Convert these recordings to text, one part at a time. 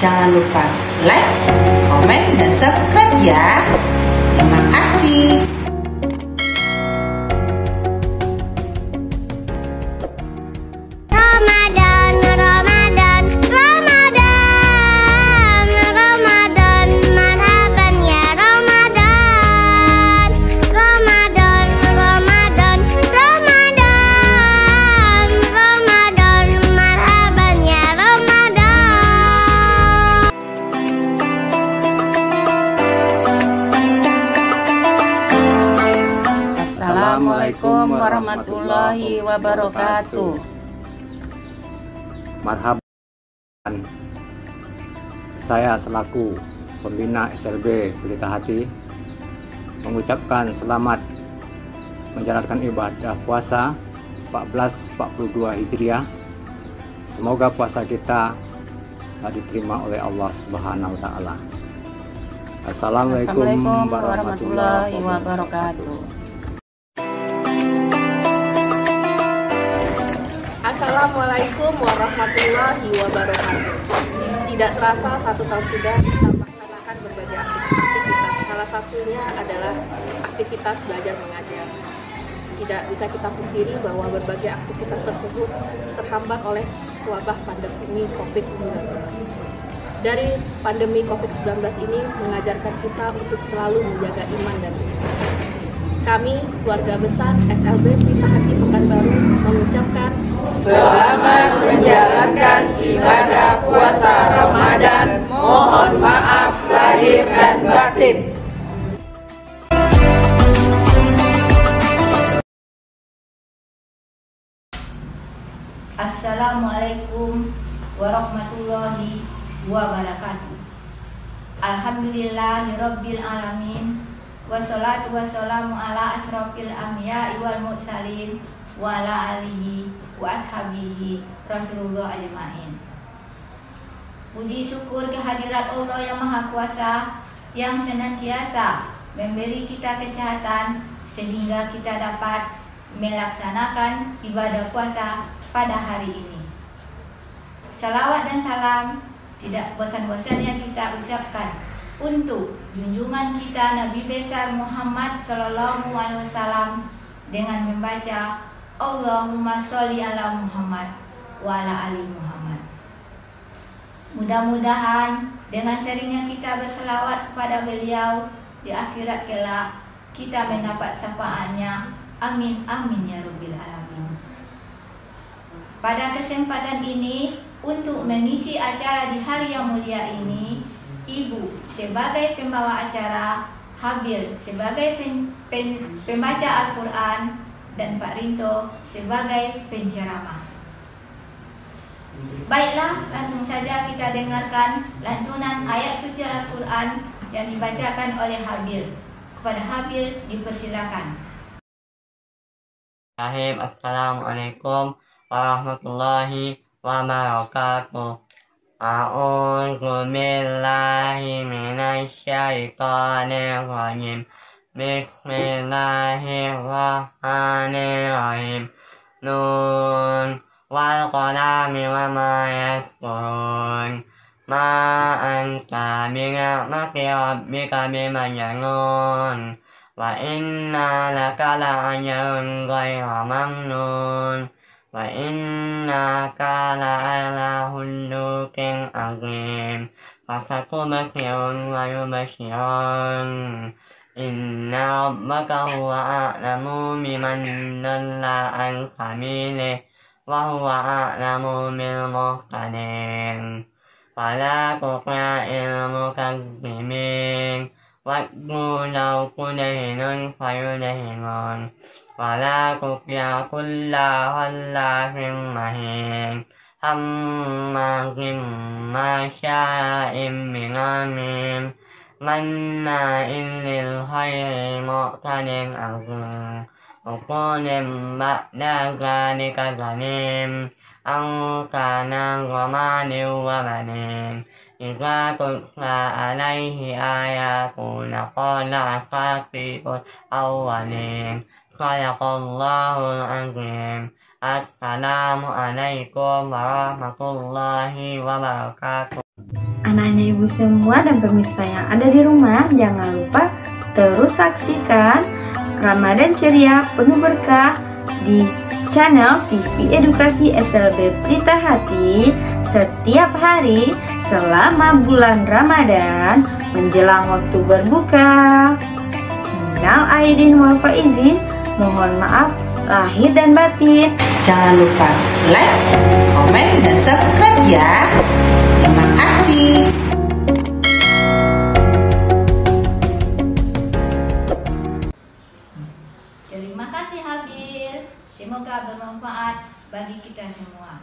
Jangan lupa like, komen, dan subscribe ya. Terima kasih. Assalamualaikum warahmatullahi wabarakatuh. Marhaban. Saya selaku pembina SLB Pelita Hati mengucapkan selamat menjalankan ibadah puasa 1442 Hijriah. Semoga puasa kita diterima oleh Allah Subhanahu wa taala. Assalamualaikum warahmatullahi wabarakatuh. Assalamualaikum warahmatullahi wabarakatuh. Tidak terasa 1 tahun sudah kita melaksanakan berbagai aktivitas. Salah satunya adalah aktivitas belajar mengajar. Tidak bisa kita pungkiri bahwa berbagai aktivitas tersebut terhambat oleh wabah pandemi COVID-19. Dari pandemi COVID-19 ini mengajarkan kita untuk selalu menjaga iman dan iman. Kami, keluarga besar SLB Pelita Hati Pekanbaru, mengucapkan selamat menjalankan ibadah puasa Ramadan. Mohon maaf lahir dan batin. Assalamualaikum warahmatullahi wabarakatuh. Alhamdulillahirabbil alamin. Wassalatu wassalamu ala asrofil anbiya'i wal mursalin wa ala alihi wa ashabihi Rasulullah ajma'in. Puji syukur kehadirat Allah yang Maha Kuasa yang senantiasa memberi kita kesehatan sehingga kita dapat melaksanakan ibadah puasa pada hari ini. Salawat dan salam tidak bosan-bosannya kita ucapkan untuk junjungan kita Nabi besar Muhammad Sallallahu Alaihi Wasallam dengan membaca Allahumma sholli ala Muhammad wa ala ali Muhammad. Mudah-mudahan dengan seringnya kita berselawat kepada beliau di akhirat kelak kita mendapat syafaatnya. Amin amin ya rabbil alamin. Pada kesempatan ini untuk mengisi acara di hari yang mulia ini, Ibu sebagai pembawa acara, Habil sebagai pembaca Al-Quran, dan Pak Rinto sebagai penceramah. Baiklah, langsung saja kita dengarkan lantunan ayat suci Al-Quran yang dibacakan oleh Habil. Kepada Habil dipersilakan. Assalamualaikum warahmatullahi wabarakatuh. A'udzu billahi minasy syaithanir rajim. Bismillahirrahmanirrahim. Nun wal qalami wa ma yasturun. Ma anta bi ni'mati rabbika bimajnun. Wa inna laka la'ajrun ghayra mamnun. Wa innaka la'ala khuluqin azim. Fasatubsirun wa yubsirun. Inna rabbaka huwa a'lamu biman dalla an sabilihi wa huwa a'lamu bil muhtadin. Fala tuṭi'il mukazzibin. Waddu law tudhinun fayudhinun. Wala tuti' kulla khallafin mahin. Hammazin masya'in binamim. Manna'in lil khairi mu'tadin azim. Uqulin ba'da dzalika zanim. An kana ghamanin wa banin. Idza tutla alaihi ayatuna qala asatirul awwalin. Sadaqallahul azim. Assalamualaikum warahmatullahi wabarakatuh. Anak Semuanya ibu semua dan pemirsa yang ada di rumah, jangan lupa terus saksikan Ramadan Ceria Penuh Berkah di channel TV Edukasi SLB Pelita Hati setiap hari selama bulan Ramadan menjelang waktu berbuka. Minal aidin wal faizin, mohon maaf lahir dan batin. Jangan lupa like, komen, dan subscribe ya. Terima kasih. Terima kasih Habil. Semoga bermanfaat bagi kita semua.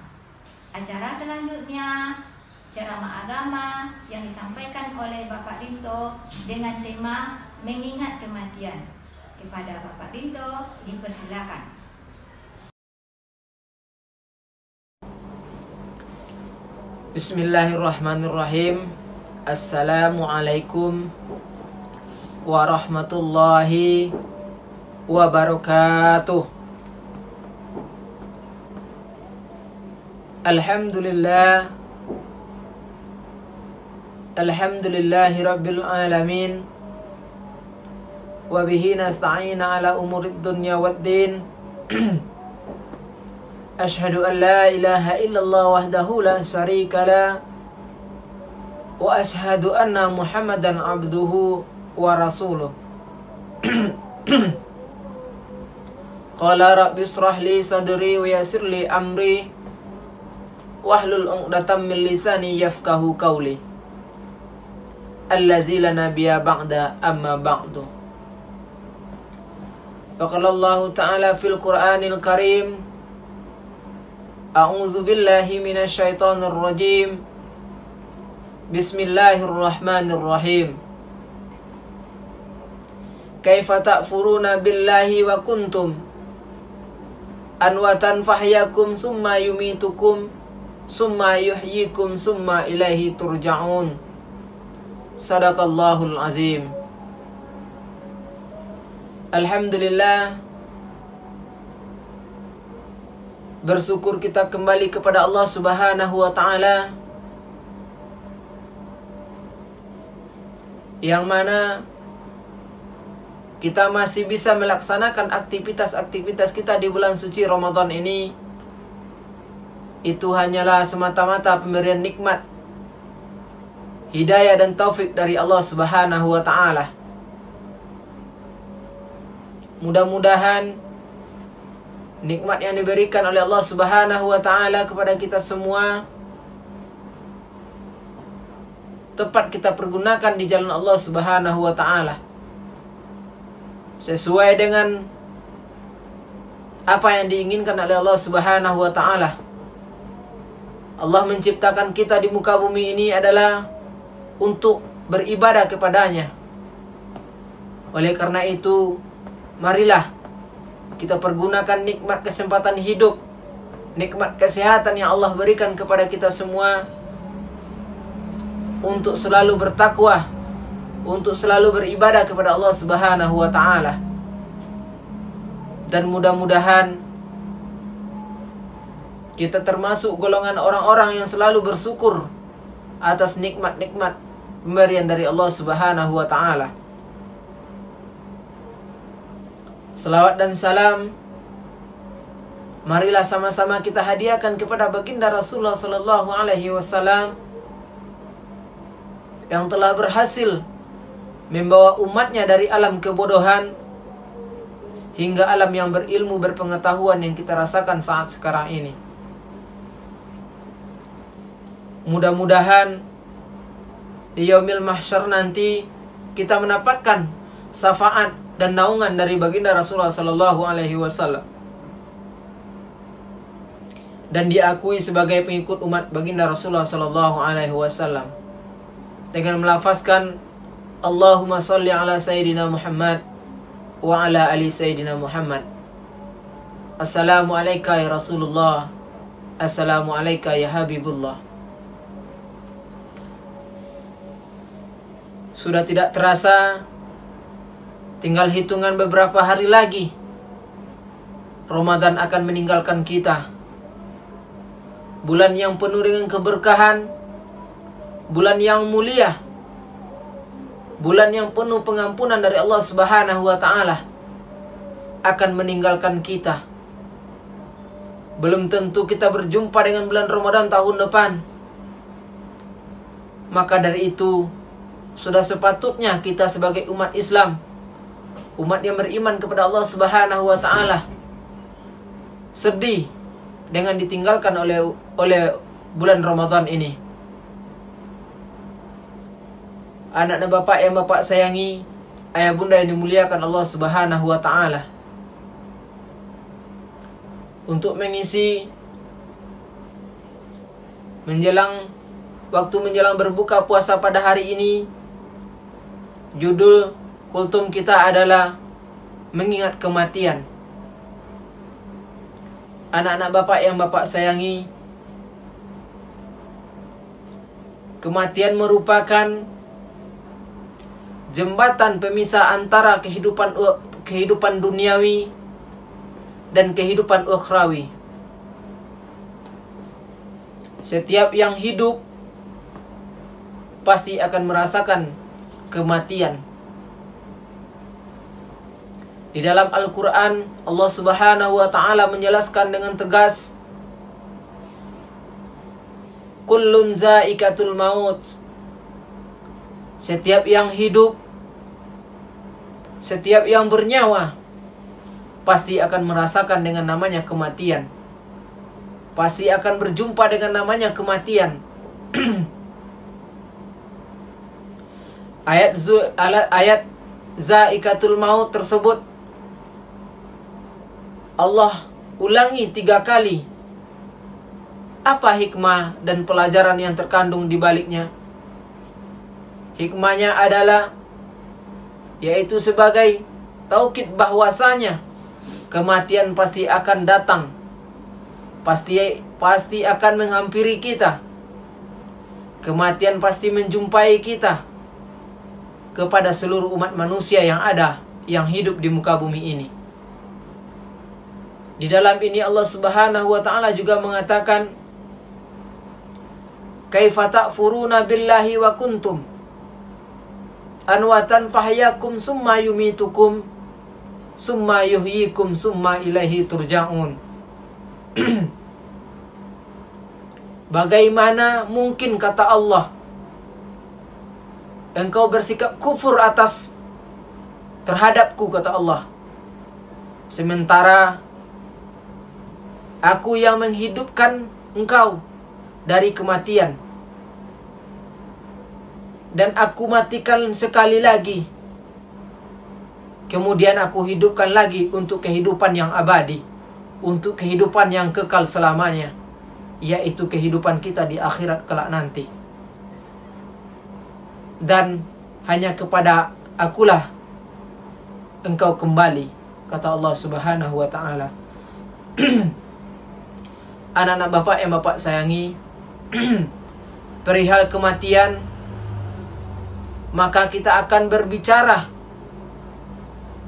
Acara selanjutnya ceramah agama yang disampaikan oleh Bapak Rinto dengan tema mengingat kematian. Kepada Bapak Rinto dipersilakan. Bismillahirrahmanirrahim. Assalamualaikum warahmatullahi wabarakatuh. Alhamdulillahi rabbil alamin. Wa bihi nasta'in ala umurid dunya waddin. Ashhadu an la ilaha illallah wahdahu la syarika la wa ashhadu anna Muhammadan abduhu wa rasuluh. Qala rabbi israh li sadri wa yassir li amri wahlul 'uqdatam min lisani yafqahu qawli. Allazi la nabiyya ba'da amma ba'du. Faqala Allah Ta'ala fil Qur'anil Karim, A'udzu billahi minasy syaithanir rajim. Bismillahirrahmanirrahim. Kaifa ta'furuna billahi wa kuntum anwatan fahyakum summa yumitukum summa yuhyikum summa ilaihi turja'un. Sadaqallahul azim. Alhamdulillah, bersyukur kita kembali kepada Allah Subhanahu wa Ta'ala, yang mana kita masih bisa melaksanakan aktivitas-aktivitas kita di bulan suci Ramadan ini. Itu hanyalah semata-mata pemberian nikmat, hidayah dan taufik dari Allah Subhanahu wa Ta'ala. Mudah-mudahan nikmat yang diberikan oleh Allah Subhanahu wa Ta'ala kepada kita semua tepat kita pergunakan di jalan Allah Subhanahu wa Ta'ala, sesuai dengan apa yang diinginkan oleh Allah Subhanahu wa Ta'ala. Allah menciptakan kita di muka bumi ini adalah untuk beribadah kepadanya. Oleh karena itu, marilah kita pergunakan nikmat kesempatan hidup, nikmat kesehatan yang Allah berikan kepada kita semua untuk selalu bertakwa, untuk selalu beribadah kepada Allah Subhanahu wa Ta'ala. Dan mudah-mudahan kita termasuk golongan orang-orang yang selalu bersyukur atas nikmat-nikmat pemberian dari Allah Subhanahu wa Ta'ala. Selawat dan salam marilah sama-sama kita hadiahkan kepada baginda Rasulullah sallallahu alaihi wasallam yang telah berhasil membawa umatnya dari alam kebodohan hingga alam yang berilmu berpengetahuan yang kita rasakan saat sekarang ini. Mudah-mudahan di yaumil mahsyar nanti kita mendapatkan syafaat dan naungan dari baginda Rasulullah sallallahu alaihi wasallam dan diakui sebagai pengikut umat baginda Rasulullah sallallahu alaihi wasallam dengan melafazkan Allahumma sholli ala sayyidina Muhammad wa ala ali sayyidina Muhammad. Assalamu alayka ya Rasulullah, assalamu alayka ya Habibullah. Sudah tidak terasa, tinggal hitungan beberapa hari lagi Ramadan akan meninggalkan kita. Bulan yang penuh dengan keberkahan, bulan yang mulia, bulan yang penuh pengampunan dari Allah Subhanahu wa Ta'ala, akan meninggalkan kita. Belum tentu kita berjumpa dengan bulan Ramadan tahun depan. Maka dari itu, sudah sepatutnya kita sebagai umat Islam, umat yang beriman kepada Allah Subhanahu wa Ta'ala, sedih dengan ditinggalkan oleh bulan Ramadan ini. Anak dan bapak yang bapak sayangi, ayah bunda yang dimuliakan Allah Subhanahu wa Ta'ala, untuk mengisi waktu menjelang berbuka puasa pada hari ini, judul kultum kita adalah mengingat kematian. Anak-anak bapak yang bapak sayangi, kematian merupakan jembatan pemisah antara kehidupan duniawi dan kehidupan ukhrawi. Setiap yang hidup pasti akan merasakan kematian. Di dalam Al-Quran, Allah Subhanahu wa Ta'ala menjelaskan dengan tegas, kullun zaikatul maut. Setiap yang hidup, setiap yang bernyawa pasti akan merasakan dengan namanya kematian. Pasti akan berjumpa dengan namanya kematian. Ayat zaikatul maut tersebut Allah ulangi 3 kali. Apa hikmah dan pelajaran yang terkandung di baliknya? Hikmahnya adalah yaitu sebagai taukid bahwasanya kematian pasti akan datang. Pasti akan menghampiri kita. Kematian pasti menjumpai kita, kepada seluruh umat manusia yang ada, yang hidup di muka bumi ini. Di dalam ini Allah Subhanahu wa Ta'ala juga mengatakan, kaifa ta'furuna billahi wa kuntum anwatan fahyakum summa yumitukum summa yuhyikum summa ilaihi turja'un. Bagaimana mungkin, kata Allah, engkau bersikap kufur terhadapku, kata Allah, sementara aku yang menghidupkan engkau dari kematian, dan aku matikan sekali lagi, kemudian aku hidupkan lagi untuk kehidupan yang abadi, untuk kehidupan yang kekal selamanya, yaitu kehidupan kita di akhirat kelak nanti. Dan hanya kepada akulah engkau kembali, kata Allah Subhanahu wa Ta'ala. Anak-anak bapak yang bapak sayangi, perihal kematian, maka kita akan berbicara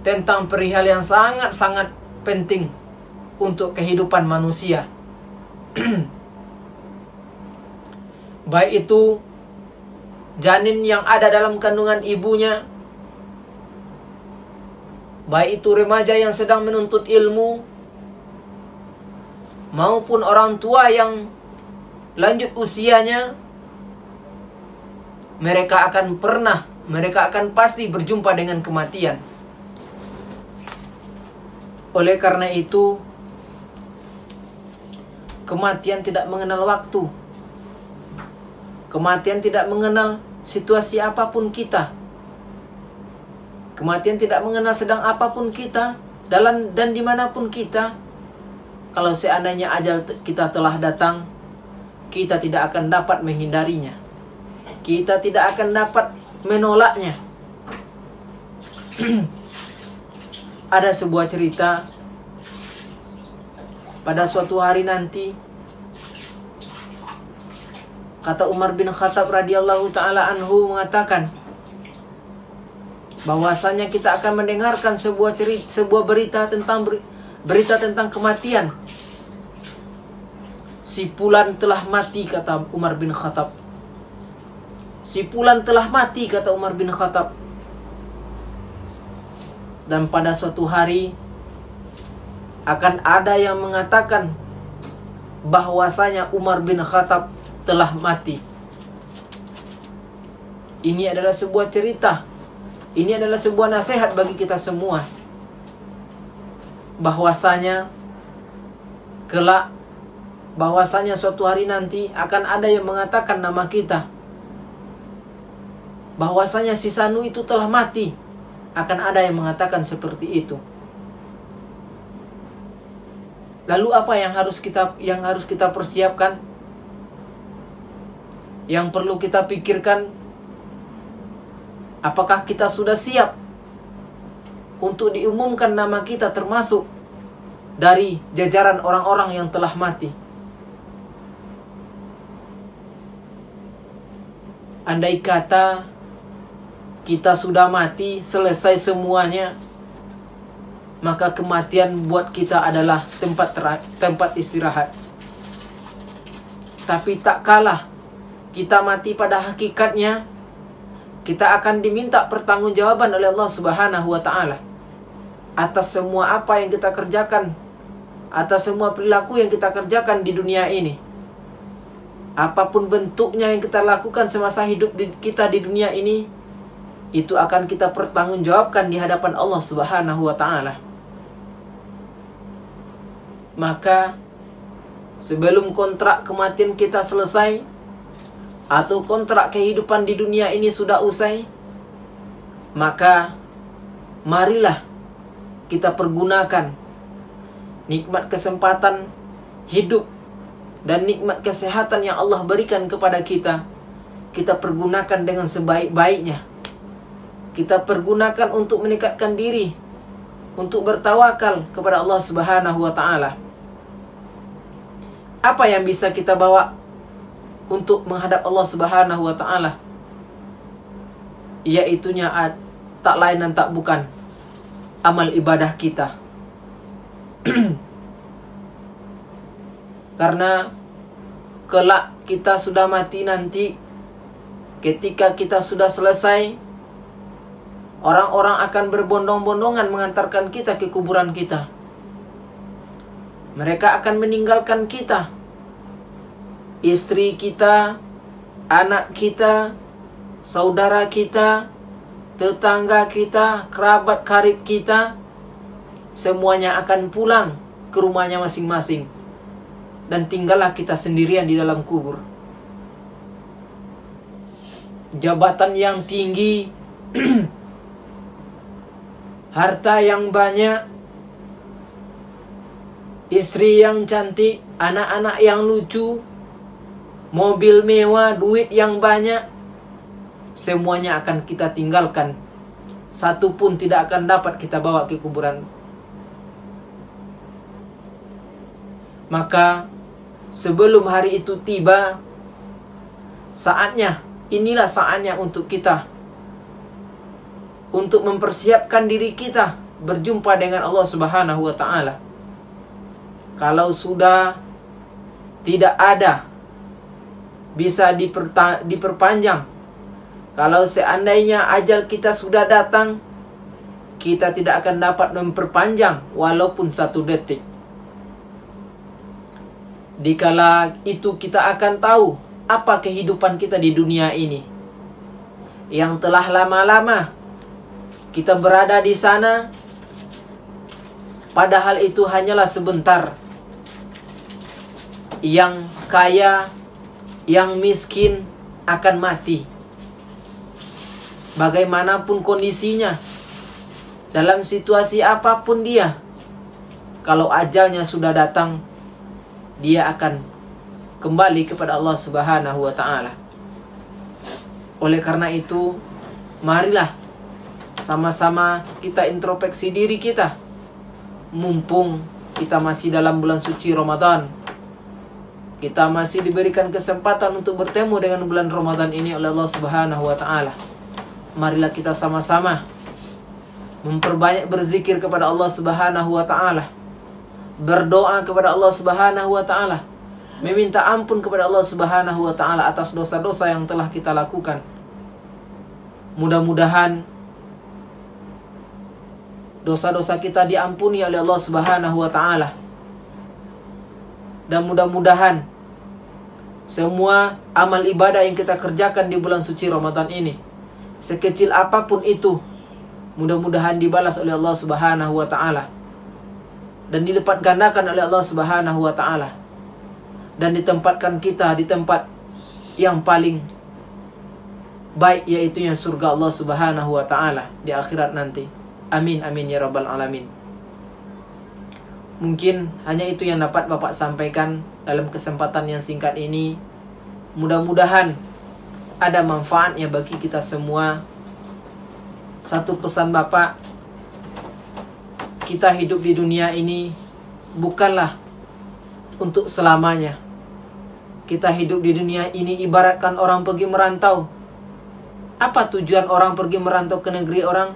tentang perihal yang sangat-sangat penting untuk kehidupan manusia. Baik itu janin yang ada dalam kandungan ibunya, baik itu remaja yang sedang menuntut ilmu, maupun orang tua yang lanjut usianya, mereka akan pasti berjumpa dengan kematian. Oleh karena itu, kematian tidak mengenal waktu. Kematian tidak mengenal situasi apapun kita. Kematian tidak mengenal sedang apapun kita, dan dimanapun kita. Kalau seandainya ajal kita telah datang, kita tidak akan dapat menghindarinya. Kita tidak akan dapat menolaknya. Ada sebuah cerita, pada suatu hari nanti, kata Umar bin Khattab radhiyallahu ta'ala anhu mengatakan, bahwasanya kita akan mendengarkan sebuah berita tentang kematian. Si fulan telah mati, kata Umar bin Khattab. Si fulan telah mati, kata Umar bin Khattab. Dan pada suatu hari akan ada yang mengatakan bahwasanya Umar bin Khattab telah mati. Ini adalah sebuah cerita. Ini adalah sebuah nasihat bagi kita semua. Bahwasanya kelak, bahwasanya suatu hari nanti akan ada yang mengatakan nama kita. Bahwasanya si Sanu itu telah mati. Akan ada yang mengatakan seperti itu. Lalu apa yang harus kita persiapkan? Yang perlu kita pikirkan, apakah kita sudah siap untuk diumumkan nama kita termasuk dari jajaran orang-orang yang telah mati? Andai kata kita sudah mati, selesai semuanya, maka kematian buat kita adalah tempat istirahat. Tapi tak kalah kita mati pada hakikatnya, kita akan diminta pertanggungjawaban oleh Allah Subhanahu wa Ta'ala atas semua apa yang kita kerjakan, atas semua perilaku yang kita kerjakan di dunia ini. Apapun bentuknya yang kita lakukan semasa hidup kita di dunia ini, itu akan kita pertanggungjawabkan di hadapan Allah Subhanahu wa Ta'ala. Maka sebelum kontrak kematian kita selesai, atau kontrak kehidupan di dunia ini sudah usai, maka marilah kita pergunakan nikmat kesempatan hidup dan nikmat kesehatan yang Allah berikan kepada kita. Kita pergunakan dengan sebaik-baiknya. Kita pergunakan untuk meningkatkan diri, untuk bertawakal kepada Allah Subhanahu wa Ta'ala. Apa yang bisa kita bawa untuk menghadap Allah Subhanahu wa Ta'ala? Iaitunya tak lain dan tak bukan amal ibadah kita. Karena kelak kita sudah mati nanti, ketika kita sudah selesai, orang-orang akan berbondong-bondongan mengantarkan kita ke kuburan kita. Mereka akan meninggalkan kita, istri kita, anak kita, saudara kita, tetangga kita, kerabat karib kita. Semuanya akan pulang ke rumahnya masing-masing. Dan tinggallah kita sendirian di dalam kubur. Jabatan yang tinggi, harta yang banyak, istri yang cantik, anak-anak yang lucu, mobil mewah, duit yang banyak, semuanya akan kita tinggalkan. Satu pun tidak akan dapat kita bawa ke kuburan. Maka sebelum hari itu tiba, inilah saatnya untuk kita, untuk mempersiapkan diri kita berjumpa dengan Allah Subhanahu wa Ta'ala. Kalau sudah tidak ada, bisa diperpanjang. Kalau seandainya ajal kita sudah datang, kita tidak akan dapat memperpanjang walaupun 1 detik. Dikala itu kita akan tahu apa kehidupan kita di dunia ini, yang telah lama-lama kita berada di sana, padahal itu hanyalah sebentar. Yang kaya, yang miskin akan mati. Bagaimanapun kondisinya, dalam situasi apapun dia, kalau ajalnya sudah datang, dia akan kembali kepada Allah Subhanahu wa Ta'ala. Oleh karena itu, marilah sama-sama kita introspeksi diri kita. Mumpung kita masih dalam bulan suci Ramadan, kita masih diberikan kesempatan untuk bertemu dengan bulan Ramadan ini oleh Allah Subhanahu wa Ta'ala. Marilah kita sama-sama memperbanyak berzikir kepada Allah Subhanahu wa Ta'ala, berdoa kepada Allah Subhanahu wa Ta'ala, meminta ampun kepada Allah Subhanahu wa Ta'ala atas dosa-dosa yang telah kita lakukan. Mudah-mudahan dosa-dosa kita diampuni oleh Allah Subhanahu wa taala. Dan mudah-mudahan semua amal ibadah yang kita kerjakan di bulan suci Ramadan ini, sekecil apapun itu, mudah-mudahan dibalas oleh Allah Subhanahu wa taala dan dilipat gandakan oleh Allah Subhanahu wa taala, dan ditempatkan kita di tempat yang paling baik, yaitu yang surga Allah Subhanahu wa taala di akhirat nanti. Amin amin ya rabbal alamin. Mungkin hanya itu yang dapat Bapak sampaikan dalam kesempatan yang singkat ini. Mudah-mudahan ada manfaatnya bagi kita semua. Satu pesan Bapak, kita hidup di dunia ini bukanlah untuk selamanya. Kita hidup di dunia ini ibaratkan orang pergi merantau. Apa tujuan orang pergi merantau ke negeri orang?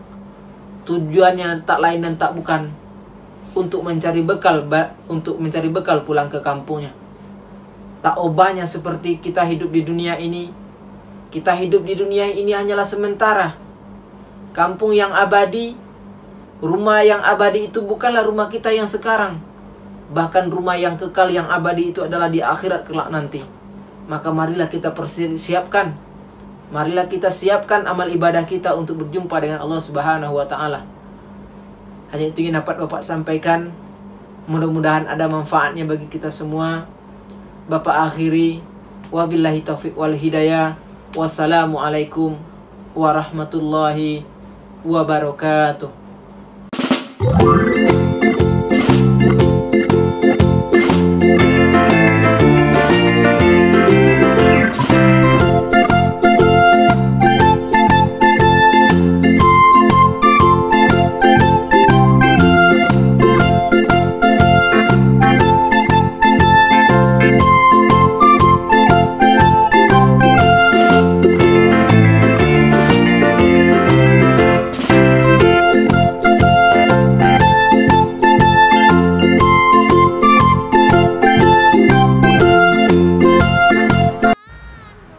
Tujuannya tak lain dan tak bukan untuk mencari bekal pulang ke kampungnya. Tak obahnya seperti kita hidup di dunia ini. Kita hidup di dunia ini hanyalah sementara. Kampung yang abadi, rumah yang abadi itu bukanlah rumah kita yang sekarang. Bahkan rumah yang kekal yang abadi itu adalah di akhirat kelak nanti. Maka marilah kita persiapkan. Marilah kita siapkan amal ibadah kita untuk berjumpa dengan Allah Subhanahu wa taala. Hanya itu yang dapat Bapak sampaikan. Mudah-mudahan ada manfaatnya bagi kita semua. Bapak akhiri, wabillahi taufiq wal hidayah. Wassalamualaikum warahmatullahi wabarakatuh.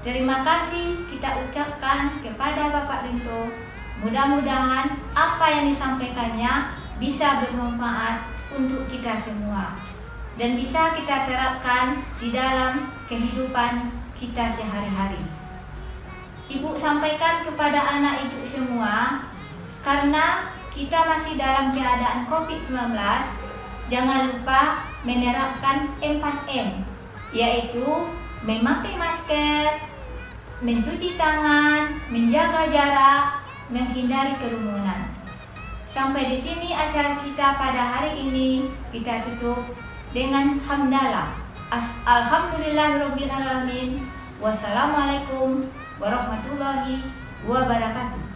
Terima kasih kita ucapkan kepada Bapak Rinto. Mudah-mudahan apa yang disampaikannya bisa bermanfaat untuk kita semua dan bisa kita terapkan di dalam kehidupan kita sehari-hari. Ibu sampaikan kepada anak ibu semua, karena kita masih dalam keadaan COVID-19, jangan lupa menerapkan 4M, yaitu memakai masker, mencuci tangan, menjaga jarak, menghindari kerumunan. Sampai di sini acara kita pada hari ini. Kita tutup dengan hamdalah. Alhamdulillahirabbil alamin. Wassalamualaikum warahmatullahi wabarakatuh.